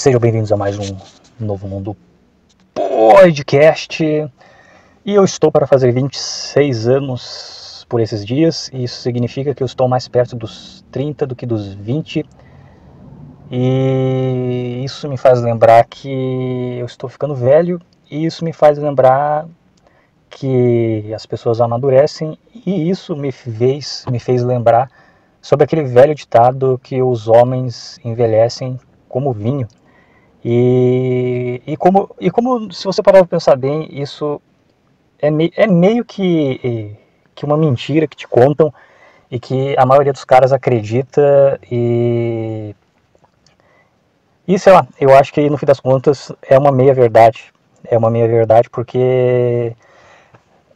Sejam bem-vindos a mais um Novo Mundo Podcast. E eu estou para fazer 26 anos por esses dias. E isso significa que eu estou mais perto dos 30 do que dos 20. E isso me faz lembrar que eu estou ficando velho. E isso me faz lembrar que as pessoas amadurecem. E isso me fez lembrar sobre aquele velho ditado que os homens envelhecem como vinho. E como se você parar para pensar bem, isso é meio que uma mentira que te contam e que a maioria dos caras acredita e sei lá, eu acho que no fim das contas é uma meia verdade. É uma meia verdade porque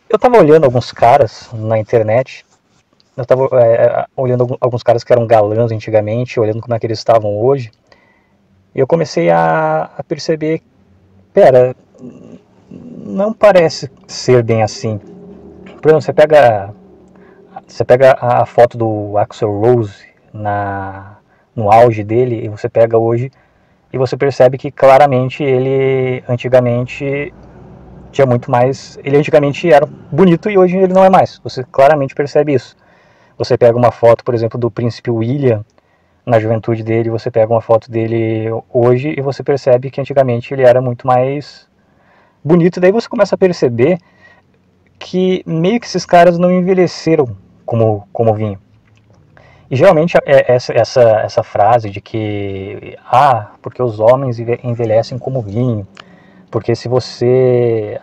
eu tava olhando alguns caras na internet, eu tava olhando alguns caras que eram galãs antigamente, olhando como é que eles estavam hoje. E eu comecei a perceber, pera, não parece ser bem assim. Por exemplo, você pega a foto do Axl Rose no auge dele, e você pega hoje, e você percebe que claramente ele antigamente tinha muito mais. Ele antigamente era bonito e hoje ele não é mais. Você claramente percebe isso. Você pega uma foto, por exemplo, do Príncipe William na juventude dele, você pega uma foto dele hoje e você percebe que antigamente ele era muito mais bonito. Daí você começa a perceber que meio que esses caras não envelheceram como vinho. E geralmente essa frase de que porque os homens envelhecem como vinho, porque se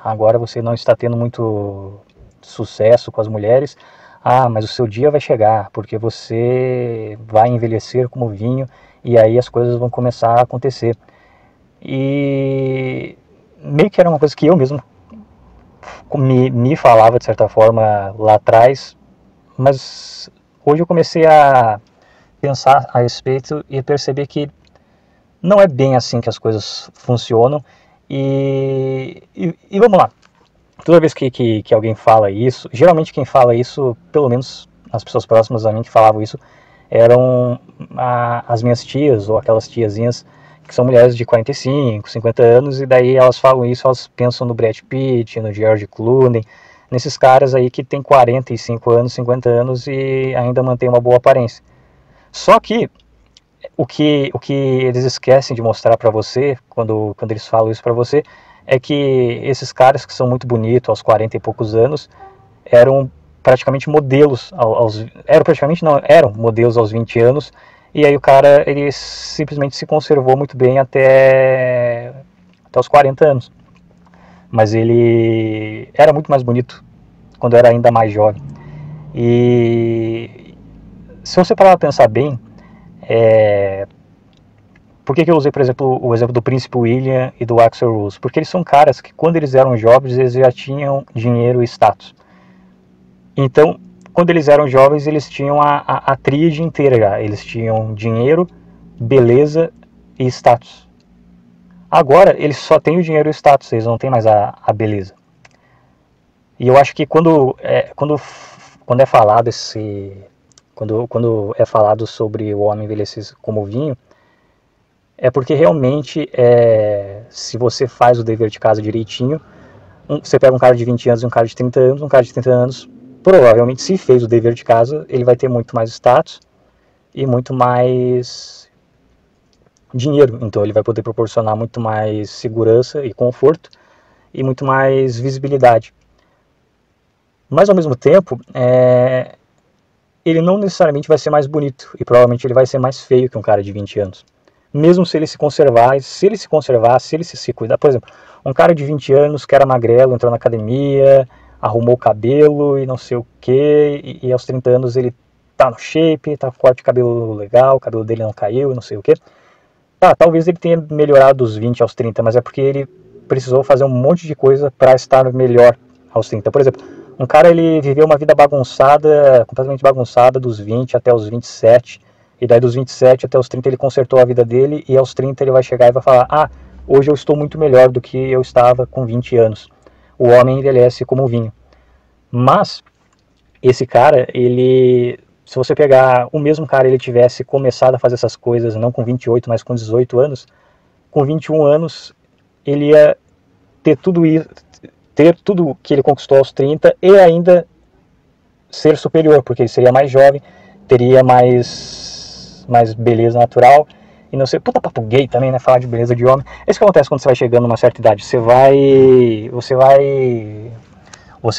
agora você não está tendo muito sucesso com as mulheres, mas o seu dia vai chegar, porque você vai envelhecer como vinho e aí as coisas vão começar a acontecer. E meio que era uma coisa que eu mesmo me falava de certa forma lá atrás, mas hoje eu comecei a pensar a respeito e perceber que não é bem assim que as coisas funcionam. E vamos lá. Toda vez que alguém fala isso, geralmente quem fala isso, pelo menos as pessoas próximas a mim que falavam isso, eram as minhas tias ou aquelas tiazinhas que são mulheres de 45, 50 anos, e daí elas falam isso, elas pensam no Brad Pitt, no George Clooney, nesses caras aí que tem 45 anos, 50 anos e ainda mantém uma boa aparência. Só que o que eles esquecem de mostrar para você, quando eles falam isso para você, é que esses caras que são muito bonitos aos 40 e poucos anos eram praticamente modelos eram modelos aos 20 anos, e aí o cara ele simplesmente se conservou muito bem até os 40 anos. Mas ele era muito mais bonito quando era ainda mais jovem. E se você parar para pensar bem, por que eu usei, por exemplo, o exemplo do Príncipe William e do Axl Rose? Porque eles são caras que, quando eles eram jovens, eles já tinham dinheiro e status. Então, quando eles eram jovens, eles tinham a tríade inteira já. Eles tinham dinheiro, beleza e status. Agora, eles só têm o dinheiro e o status, eles não têm mais a beleza. E eu acho que quando é falado quando é falado sobre o homem envelhecer como vinho, é porque realmente, se você faz o dever de casa direitinho, você pega um cara de 20 anos e um cara de 30 anos, um cara de 30 anos, provavelmente, se fez o dever de casa, ele vai ter muito mais status e muito mais dinheiro. Então ele vai poder proporcionar muito mais segurança e conforto e muito mais visibilidade. Mas ao mesmo tempo, ele não necessariamente vai ser mais bonito e provavelmente ele vai ser mais feio que um cara de 20 anos. Mesmo se ele se conservar, se ele se cuidar. Por exemplo, um cara de 20 anos que era magrelo, entrou na academia, arrumou o cabelo e não sei o que, e aos 30 anos ele tá no shape, tá com corte de cabelo legal, o cabelo dele não caiu, não sei o que. Talvez ele tenha melhorado dos 20 aos 30, mas é porque ele precisou fazer um monte de coisa para estar melhor aos 30. Por exemplo, um cara ele viveu uma vida bagunçada, completamente bagunçada, dos 20 até os 27, e daí dos 27 até os 30 ele consertou a vida dele, e aos 30 ele vai chegar e vai falar, hoje eu estou muito melhor do que eu estava com 20 anos. O homem envelhece como vinho. Mas, esse cara, se você pegar o mesmo cara, ele tivesse começado a fazer essas coisas, não com 28, mas com 18 anos, com 21 anos, ele ia ter tudo que ele conquistou aos 30 e ainda ser superior, porque ele seria mais jovem, teria mais beleza natural, e não sei, puta papo gay também, né, falar de beleza de homem. É isso que acontece quando você vai chegando numa certa idade, você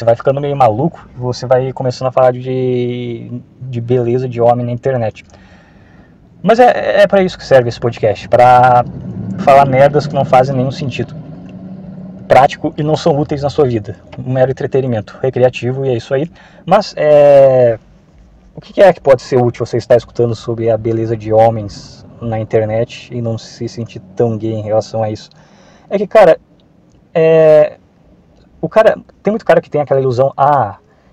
vai ficando meio maluco, você vai começando a falar de beleza de homem na internet. Mas é para isso que serve esse podcast, para falar merdas que não fazem nenhum sentido prático e não são úteis na sua vida. Um mero entretenimento recreativo, e é isso aí. Mas o que é que pode ser útil você estar escutando sobre a beleza de homens na internet e não se sentir tão gay em relação a isso? É que, cara, tem muito cara que tem aquela ilusão,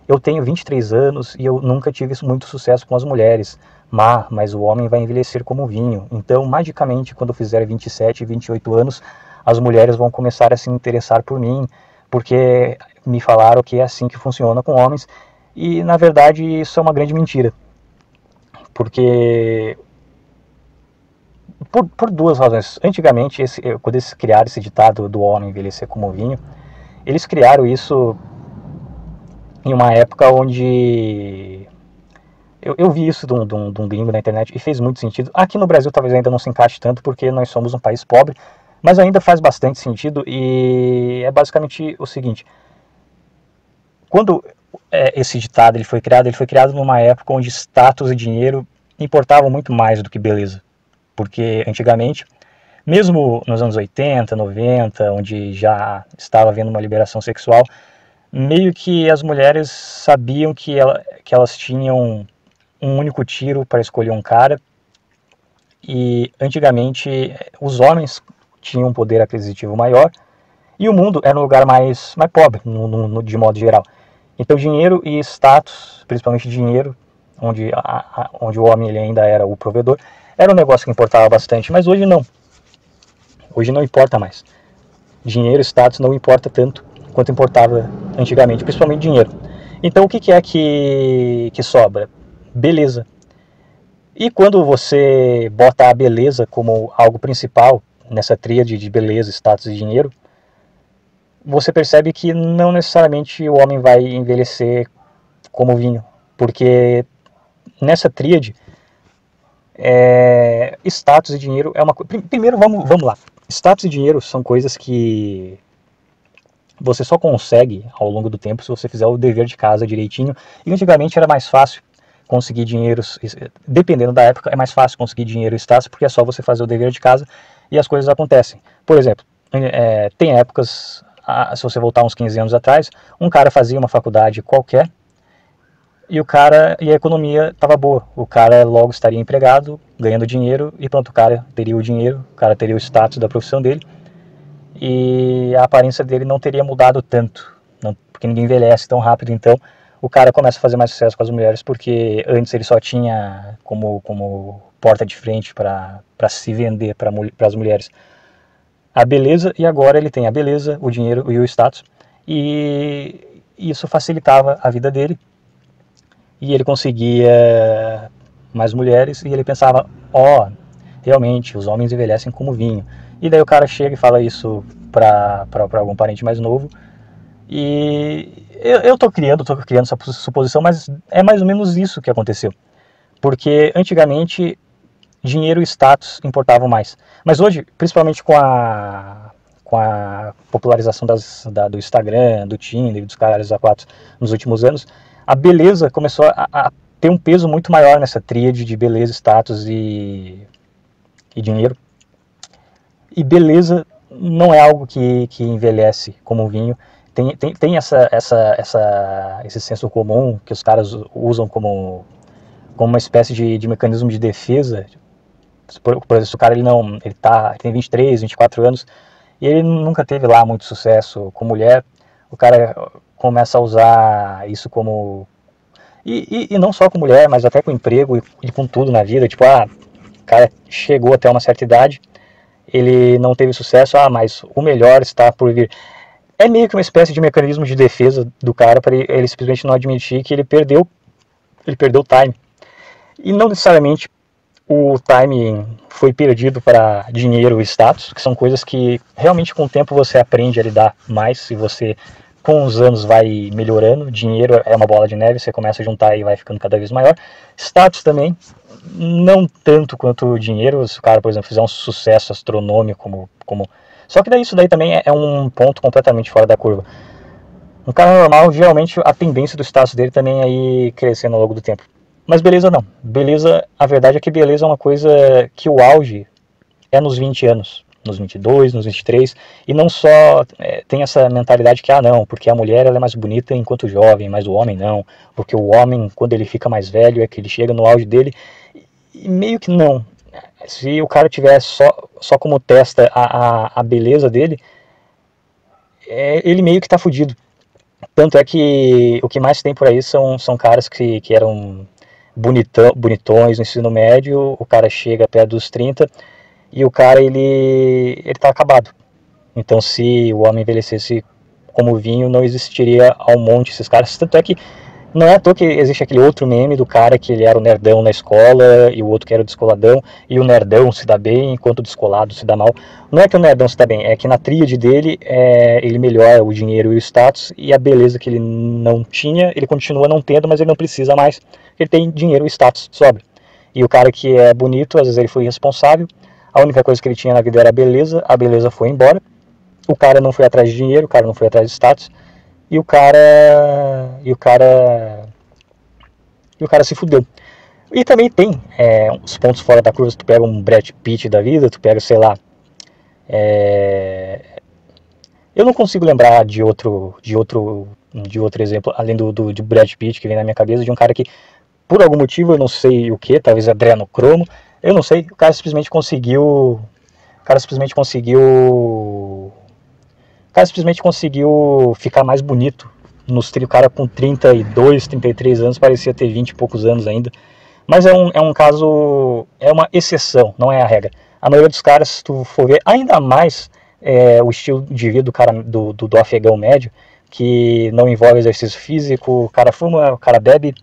eu tenho 23 anos e eu nunca tive muito sucesso com as mulheres, mas o homem vai envelhecer como vinho, então magicamente quando eu fizer 27, 28 anos, as mulheres vão começar a se interessar por mim, porque me falaram que é assim que funciona com homens, e na verdade isso é uma grande mentira, porque por duas razões. Antigamente, quando eles criaram esse ditado do homem envelhecer como vinho, eles criaram isso em uma época onde eu vi isso de um gringo na internet e fez muito sentido. Aqui no Brasil talvez ainda não se encaixe tanto, porque nós somos um país pobre, mas ainda faz bastante sentido, e é basicamente o seguinte: quando esse ditado ele foi criado numa época onde status e dinheiro importavam muito mais do que beleza, porque antigamente, mesmo nos anos 80, 90, onde já estava havendo uma liberação sexual, meio que as mulheres sabiam que elas tinham um único tiro para escolher um cara, e antigamente os homens tinham um poder aquisitivo maior e o mundo era um lugar mais pobre, de modo geral. Então dinheiro e status, principalmente dinheiro, onde o homem ele ainda era o provedor, era um negócio que importava bastante, mas hoje não. Hoje não importa mais. Dinheiro e status não importa tanto quanto importava antigamente, principalmente dinheiro. Então o que é que sobra? Beleza. E quando você bota a beleza como algo principal nessa tríade de beleza, status e dinheiro, você percebe que não necessariamente o homem vai envelhecer como vinho, porque nessa tríade, status e dinheiro é uma coisa. Primeiro, vamos lá. Status e dinheiro são coisas que você só consegue ao longo do tempo se você fizer o dever de casa direitinho. E antigamente era mais fácil conseguir dinheiro, dependendo da época, é mais fácil conseguir dinheiro e status, porque é só você fazer o dever de casa e as coisas acontecem. Por exemplo, tem épocas, se você voltar uns 15 anos atrás, um cara fazia uma faculdade qualquer e a economia estava boa. O cara logo estaria empregado, ganhando dinheiro, e pronto, o cara teria o dinheiro, o cara teria o status da profissão dele, e a aparência dele não teria mudado tanto, porque ninguém envelhece tão rápido. Então o cara começa a fazer mais sucesso com as mulheres, porque antes ele só tinha como porta de frente para se vender para as mulheres a beleza, e agora ele tem a beleza, o dinheiro e o status, e isso facilitava a vida dele, e ele conseguia mais mulheres, e ele pensava, realmente, os homens envelhecem como vinho. E daí o cara chega e fala isso para algum parente mais novo, e eu tô criando essa suposição, mas é mais ou menos isso que aconteceu. Porque antigamente dinheiro e status importavam mais. Mas hoje, principalmente com a popularização do Instagram, do Tinder, dos caralhos A4 nos últimos anos, a beleza começou a ter um peso muito maior nessa tríade de beleza, status e dinheiro. E beleza não é algo que envelhece como vinho. Tem esse senso comum que os caras usam como uma espécie de mecanismo de defesa. Por exemplo, o cara ele tem 23, 24 anos e ele nunca teve lá muito sucesso com mulher, o cara começa a usar isso como... E não só com mulher, mas até com emprego e com tudo na vida. Tipo, o cara chegou até uma certa idade, ele não teve sucesso, mas o melhor está por vir. É meio que uma espécie de mecanismo de defesa do cara, para ele simplesmente não admitir que ele perdeu o time. E não necessariamente o time foi perdido para dinheiro e status, que são coisas que realmente com o tempo você aprende a lidar mais, se você com os anos vai melhorando. Dinheiro é uma bola de neve, você começa a juntar e vai ficando cada vez maior. Status também, não tanto quanto o dinheiro. Se o cara, por exemplo, fizer um sucesso astronômico Só que daí isso daí também é um ponto completamente fora da curva. Um cara normal, geralmente a tendência do status dele também é ir crescendo ao longo do tempo. Mas beleza não. Beleza, a verdade é que beleza é uma coisa que o auge é nos 20 anos, nos 22, nos 23, e não só tem essa mentalidade que, não, porque a mulher ela é mais bonita enquanto jovem, mas o homem não, porque o homem, quando ele fica mais velho, é que ele chega no auge dele, e meio que não. Se o cara tiver só como testa a beleza dele, ele meio que tá fudido. Tanto é que o que mais tem por aí são caras que eram bonitões no ensino médio, o cara chega perto dos 30 e o cara ele tá acabado. Então se o homem envelhecesse como vinho, não existiria ao monte esses caras. Tanto é que não é à toa que existe aquele outro meme do cara que ele era o nerdão na escola e o outro que era o descoladão, e o nerdão se dá bem enquanto o descolado se dá mal. Não é que o nerdão se dá bem, é que na tríade dele ele melhora o dinheiro e o status, e a beleza que ele não tinha, ele continua não tendo, mas ele não precisa mais. Ele tem dinheiro e status, sobra. E o cara que é bonito, às vezes ele foi irresponsável, a única coisa que ele tinha na vida era a beleza foi embora, o cara não foi atrás de dinheiro, o cara não foi atrás de status, e o cara se fudeu. E também tem uns pontos fora da curva. Se tu pega um Brad Pitt da vida, tu pega, sei lá, eu não consigo lembrar de outro exemplo além de Brad Pitt que vem na minha cabeça, de um cara que por algum motivo, eu não sei o que, talvez adrenocromo, eu não sei, o cara simplesmente conseguiu ficar mais bonito. O cara com 32, 33 anos parecia ter 20 e poucos anos ainda. Mas é um caso, é uma exceção, não é a regra. A maioria dos caras, se tu for ver, ainda mais o estilo de vida do cara do afegão médio, que não envolve exercício físico, o cara fuma, o cara bebe,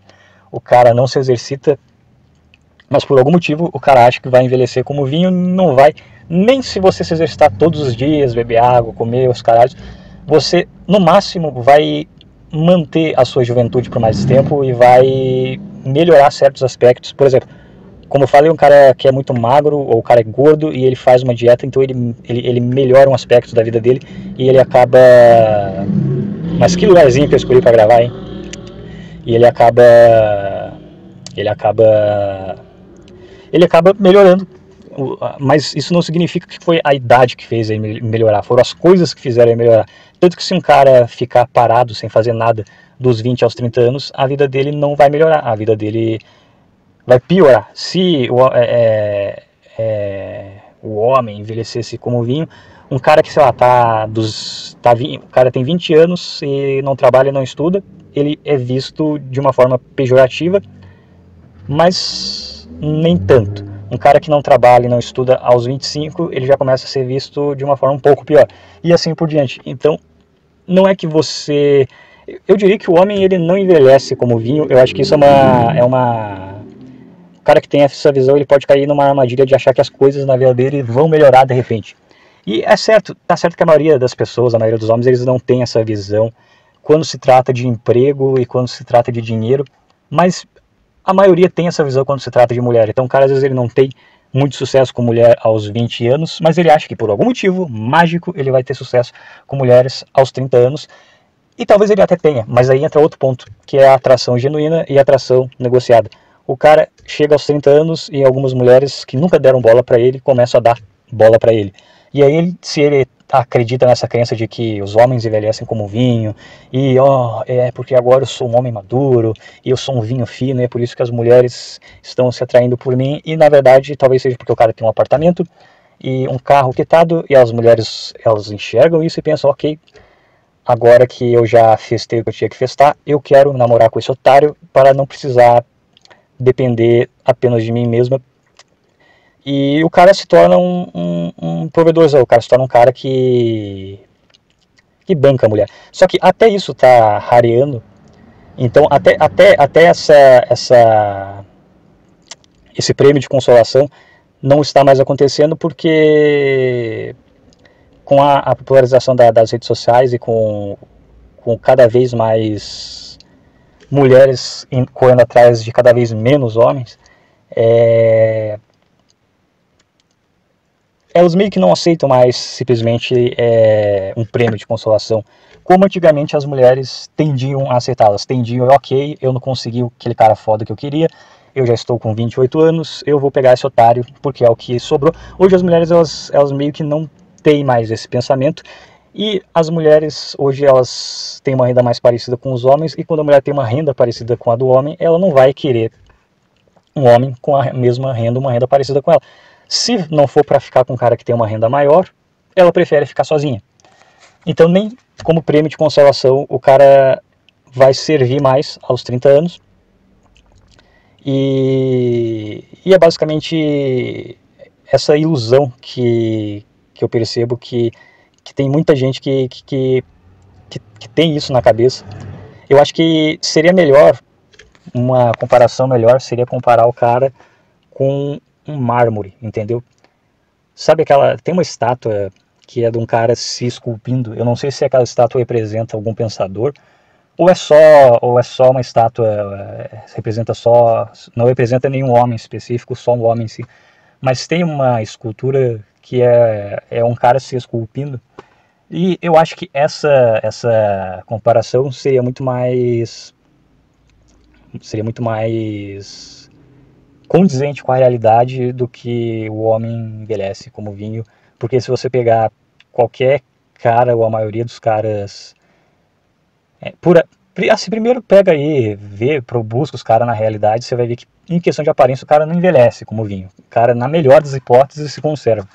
o cara não se exercita, mas por algum motivo o cara acha que vai envelhecer como vinho. Não vai, nem se você se exercitar todos os dias, beber água, comer os caralhos, você no máximo vai manter a sua juventude por mais tempo e vai melhorar certos aspectos. Por exemplo, como eu falei, um cara que é muito magro ou o cara é gordo e ele faz uma dieta, então ele melhora um aspecto da vida dele e ele acaba... Mas que lugarzinho que eu escolhi pra gravar, hein? E ele acaba melhorando. Mas isso não significa que foi a idade que fez ele melhorar, foram as coisas que fizeram ele melhorar. Tanto que se um cara ficar parado sem fazer nada dos 20 aos 30 anos, a vida dele não vai melhorar, a vida dele vai piorar. Se o homem envelhecesse como vinho, um cara que, sei lá, o cara tem 20 anos e não trabalha e não estuda, ele é visto de uma forma pejorativa, mas nem tanto. Um cara que não trabalha e não estuda aos 25, ele já começa a ser visto de uma forma um pouco pior. E assim por diante. Então, não é que você... Eu diria que o homem ele não envelhece como vinho. Eu acho que isso é uma... O cara que tem essa visão, ele pode cair numa armadilha de achar que as coisas na vida dele vão melhorar de repente. E é certo, tá certo que a maioria das pessoas, a maioria dos homens, eles não têm essa visão quando se trata de emprego e quando se trata de dinheiro, mas a maioria tem essa visão quando se trata de mulher. Então o cara às vezes ele não tem muito sucesso com mulher aos 20 anos, mas ele acha que por algum motivo mágico ele vai ter sucesso com mulheres aos 30 anos, e talvez ele até tenha, mas aí entra outro ponto, que é a atração genuína e a atração negociada. O cara chega aos 30 anos e algumas mulheres que nunca deram bola pra ele começam a dar bola pra ele. E aí, se ele acredita nessa crença de que os homens envelhecem como vinho, e é porque agora eu sou um homem maduro, e eu sou um vinho fino, e é por isso que as mulheres estão se atraindo por mim, e na verdade talvez seja porque o cara tem um apartamento e um carro quitado, e as mulheres elas enxergam isso e pensam, ok, agora que eu já festei o que eu tinha que festar, eu quero namorar com esse otário para não precisar depender apenas de mim mesma. E o cara se torna um provedorzão, o cara se torna um cara que banca a mulher. Só que até isso tá rareando, então até esse prêmio de consolação não está mais acontecendo porque com a popularização das redes sociais e com cada vez mais mulheres correndo atrás de cada vez menos homens, elas meio que não aceitam mais simplesmente um prêmio de consolação, como antigamente as mulheres tendiam a aceitá-las. Tendiam, ok, eu não consegui aquele cara foda que eu queria, eu já estou com 28 anos, eu vou pegar esse otário porque é o que sobrou. Hoje as mulheres elas meio que não têm mais esse pensamento, e as mulheres hoje elas têm uma renda mais parecida com os homens, e quando a mulher tem uma renda parecida com a do homem, ela não vai querer um homem com a mesma renda, uma renda parecida com ela. Se não for para ficar com um cara que tem uma renda maior, ela prefere ficar sozinha. Então nem como prêmio de consolação o cara vai servir mais aos 30 anos. E é basicamente essa ilusão que eu percebo que tem muita gente que tem isso na cabeça. Eu acho que seria melhor, uma comparação melhor seria comparar o cara com um mármore, entendeu? Sabe tem uma estátua que é de um cara se esculpindo, eu não sei se aquela estátua representa algum pensador, ou é só uma estátua, não representa nenhum homem específico, só um homem em si, mas tem uma escultura que é um cara se esculpindo, e eu acho que essa comparação seria muito mais condizente com a realidade do que o homem envelhece como vinho, porque se você pegar qualquer cara, ou a maioria dos caras, assim, primeiro pega aí, busca os caras na realidade, você vai ver que em questão de aparência o cara não envelhece como vinho, o cara na melhor das hipóteses se conserva.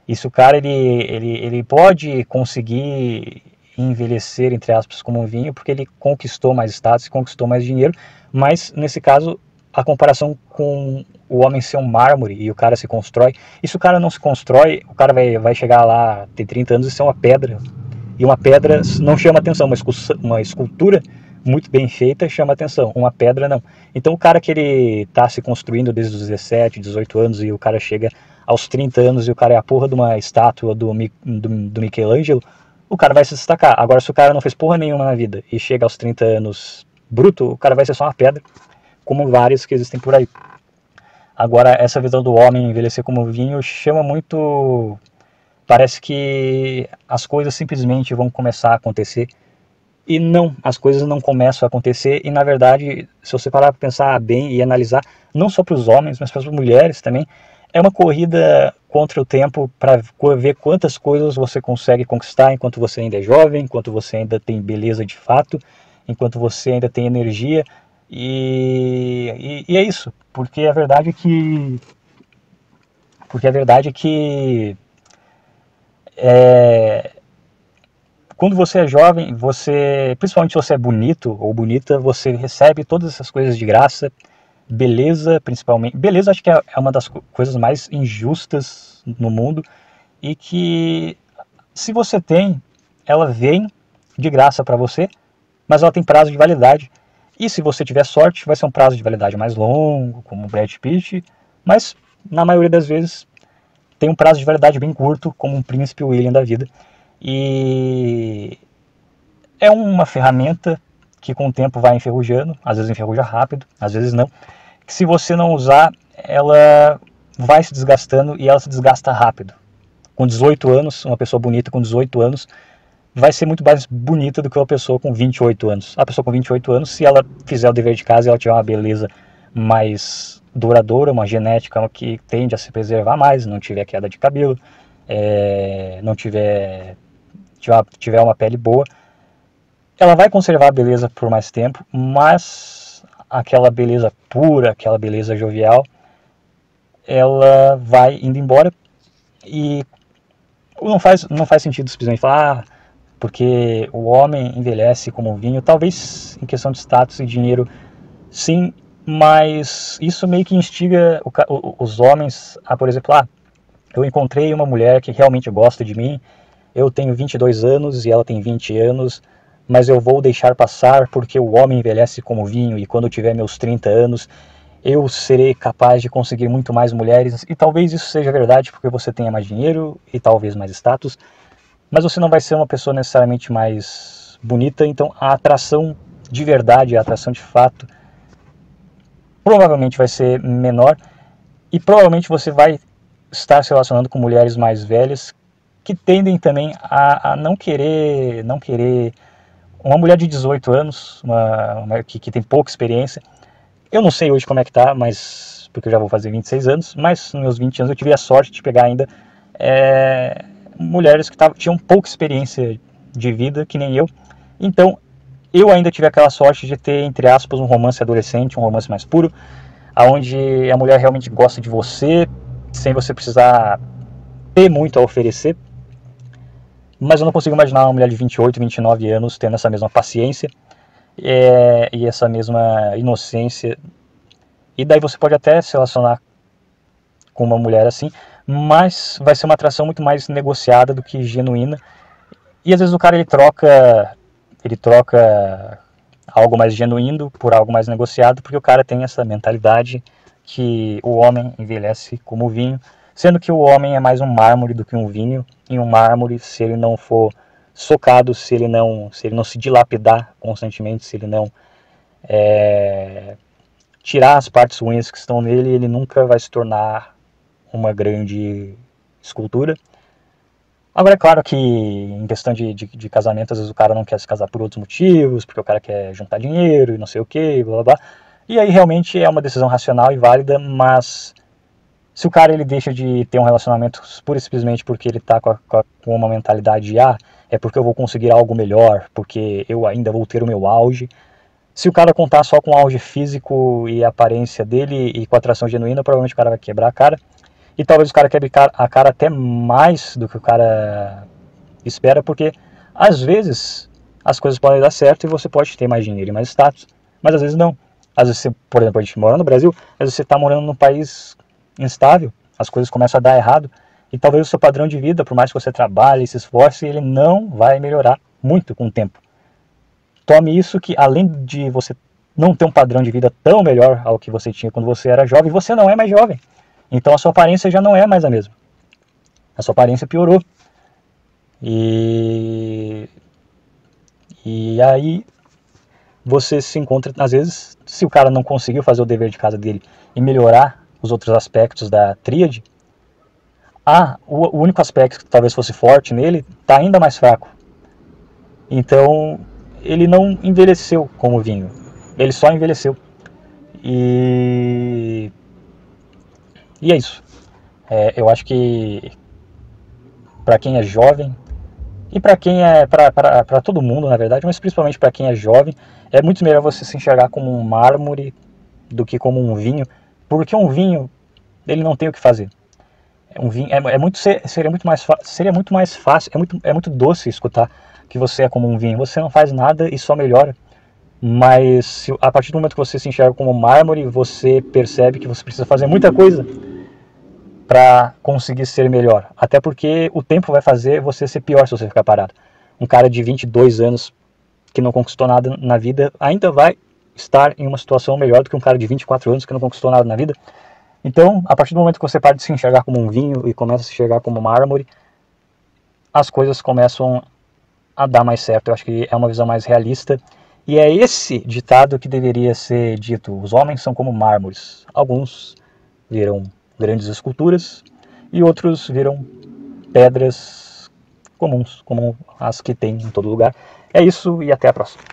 E se o cara ele pode conseguir envelhecer, entre aspas, como um vinho, porque ele conquistou mais status, conquistou mais dinheiro, mas nesse caso a comparação com o homem ser um mármore e o cara se constrói, e se o cara não se constrói, o cara vai chegar lá, ter 30 anos e ser uma pedra, e uma pedra não chama atenção, uma escultura muito bem feita chama atenção, uma pedra não. Então o cara que ele está se construindo desde os 17, 18 anos, e o cara chega aos 30 anos e o cara é a porra de uma estátua do Michelangelo, o cara vai se destacar. Agora, se o cara não fez porra nenhuma na vida e chega aos 30 anos bruto, o cara vai ser só uma pedra, como várias que existem por aí. Agora, essa visão do homem envelhecer como vinho chama muito... Parece que as coisas simplesmente vão começar a acontecer. E não, as coisas não começam a acontecer. E na verdade, se você parar para pensar bem e analisar, não só para os homens, mas para as mulheres também, é uma corrida contra o tempo para ver quantas coisas você consegue conquistar enquanto você ainda é jovem, enquanto você ainda tem beleza de fato, enquanto você ainda tem energia. E é isso, porque a verdade é que quando você é jovem, principalmente se você é bonito ou bonita, você recebe todas essas coisas de graça, beleza principalmente. Beleza acho que é uma das coisas mais injustas no mundo, e que se você tem, ela vem de graça para você, mas ela tem prazo de validade. E se você tiver sorte, vai ser um prazo de validade mais longo, como o Brad Pitt, mas na maioria das vezes tem um prazo de validade bem curto, como um Príncipe William da vida. E é uma ferramenta que com o tempo vai enferrujando, às vezes enferruja rápido, às vezes não, que se você não usar, ela vai se desgastando, e ela se desgasta rápido. Com 18 anos, uma pessoa bonita com 18 anos vai ser muito mais bonita do que uma pessoa com 28 anos. A pessoa com 28 anos, se ela fizer o dever de casa e ela tiver uma beleza mais duradoura, uma genética que tende a se preservar mais, não tiver queda de cabelo, não tiver uma pele boa, ela vai conservar a beleza por mais tempo, mas aquela beleza pura, aquela beleza jovial, ela vai indo embora. E não faz sentido simplesmente falar, porque o homem envelhece como um vinho. Talvez em questão de status e dinheiro, sim, mas isso meio que instiga os homens a, por exemplo, eu encontrei uma mulher que realmente gosta de mim, eu tenho 22 anos e ela tem 20 anos, mas eu vou deixar passar porque o homem envelhece como vinho, e quando eu tiver meus 30 anos, eu serei capaz de conseguir muito mais mulheres, e talvez isso seja verdade porque você tenha mais dinheiro e talvez mais status, mas você não vai ser uma pessoa necessariamente mais bonita, então a atração de verdade, a atração de fato, provavelmente vai ser menor, e provavelmente você vai estar se relacionando com mulheres mais velhas, que tendem também a não querer, uma mulher de 18 anos, que tem pouca experiência. Eu não sei hoje como é que tá, mas porque eu já vou fazer 26 anos, mas nos meus 20 anos eu tive a sorte de pegar ainda mulheres que tinham pouca experiência de vida, que nem eu. Então, eu ainda tive aquela sorte de ter, entre aspas, um romance adolescente, um romance mais puro, onde a mulher realmente gosta de você, sem você precisar ter muito a oferecer. Mas eu não consigo imaginar uma mulher de 28, 29 anos tendo essa mesma paciência e essa mesma inocência. E daí você pode até se relacionar com uma mulher assim, mas vai ser uma atração muito mais negociada do que genuína. E às vezes o cara ele troca algo mais genuíno por algo mais negociado, porque o cara tem essa mentalidade que o homem envelhece como vinho, sendo que o homem é mais um mármore do que um vinho, e um mármore, se ele não for socado, se ele não se dilapidar constantemente, se ele não tirar as partes ruins que estão nele, ele nunca vai se tornar uma grande escultura. Agora é claro que em questão de casamento, às vezes o cara não quer se casar por outros motivos, porque o cara quer juntar dinheiro e não sei o que, blá blá blá. E aí realmente é uma decisão racional e válida, mas se o cara ele deixa de ter um relacionamento pura e simplesmente porque ele está com uma mentalidade de é porque eu vou conseguir algo melhor, porque eu ainda vou ter o meu auge. Se o cara contar só com o auge físico e a aparência dele e com a atração genuína, provavelmente o cara vai quebrar a cara. E talvez o cara quebre a cara até mais do que o cara espera, porque às vezes as coisas podem dar certo e você pode ter mais dinheiro e mais status, mas às vezes não. Às vezes, por exemplo, a gente mora no Brasil, às vezes você está morando num país instável, as coisas começam a dar errado, e talvez o seu padrão de vida, por mais que você trabalhe e se esforce, ele não vai melhorar muito com o tempo. Tome isso que, além de você não ter um padrão de vida tão melhor ao que você tinha quando você era jovem, você não é mais jovem. Então a sua aparência já não é mais a mesma. A sua aparência piorou. E aí você se encontra, às vezes, se o cara não conseguiu fazer o dever de casa dele e melhorar os outros aspectos da tríade, o único aspecto que talvez fosse forte nele está ainda mais fraco. Então ele não envelheceu como vinho, ele só envelheceu. E é isso. Eu acho que para quem é jovem, e para quem para todo mundo na verdade, mas principalmente para quem é jovem, é muito melhor você se enxergar como um mármore do que como um vinho, porque um vinho ele não tem o que fazer. Um vinho seria muito mais fácil, é muito doce escutar que você é como um vinho. Você não faz nada e só melhora. Mas a partir do momento que você se enxerga como mármore, você percebe que você precisa fazer muita coisa para conseguir ser melhor. Até porque o tempo vai fazer você ser pior se você ficar parado. Um cara de 22 anos que não conquistou nada na vida ainda vai estar em uma situação melhor do que um cara de 24 anos que não conquistou nada na vida. Então, a partir do momento que você para de se enxergar como um vinho e começa a se enxergar como mármore, as coisas começam a dar mais certo. Eu acho que é uma visão mais realista. E é esse ditado que deveria ser dito: os homens são como mármores. Alguns viram grandes esculturas e outros viram pedras comuns, como as que tem em todo lugar. É isso e até a próxima.